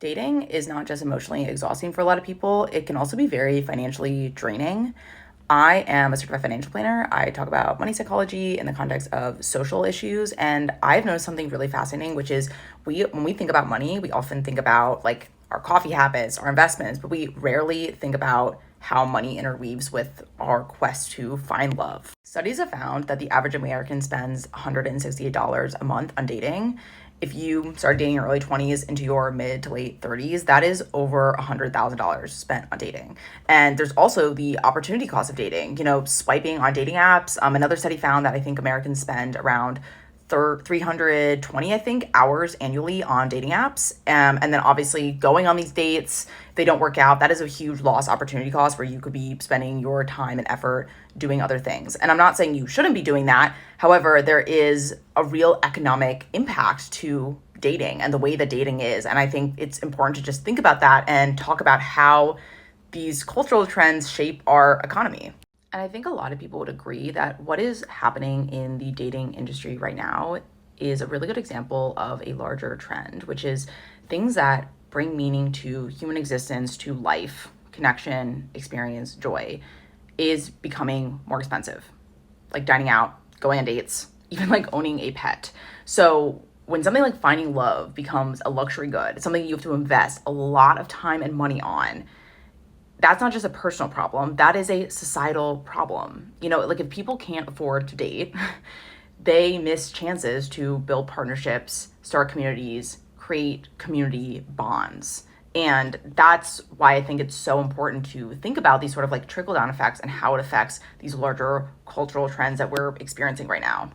Dating is not just emotionally exhausting for a lot of people, it can also be very financially draining. I am a certified financial planner. I talk about money psychology in the context of social issues. And I've noticed something really fascinating, which is when we think about money, we often think about like our coffee habits, our investments, but we rarely think about how money interweaves with our quest to find love. Studies have found that the average American spends $168 a month on dating. If you start dating in your early 20s into your mid to late 30s, that is over $100,000 spent on dating. And there's also the opportunity cost of dating, swiping on dating apps. Another study found that I think Americans spend around 320, I think, hours annually on dating apps. And then obviously going on these dates, if they don't work out, that is a huge lost opportunity cost where you could be spending your time and effort doing other things. And I'm not saying you shouldn't be doing that. However, there is a real economic impact to dating and the way that dating is. And I think it's important to just think about that and talk about how these cultural trends shape our economy. And I think a lot of people would agree that what is happening in the dating industry right now is a really good example of a larger trend, which is things that bring meaning to human existence, to life, connection, experience, joy, is becoming more expensive. Like dining out, going on dates, even like owning a pet. So when something like finding love becomes a luxury good, it's something you have to invest a lot of time and money on. That's not just a personal problem, that is a societal problem. Like if people can't afford to date, they miss chances to build partnerships, start communities, create community bonds. And that's why I think it's so important to think about these sort of like trickle down effects and how it affects these larger cultural trends that we're experiencing right now.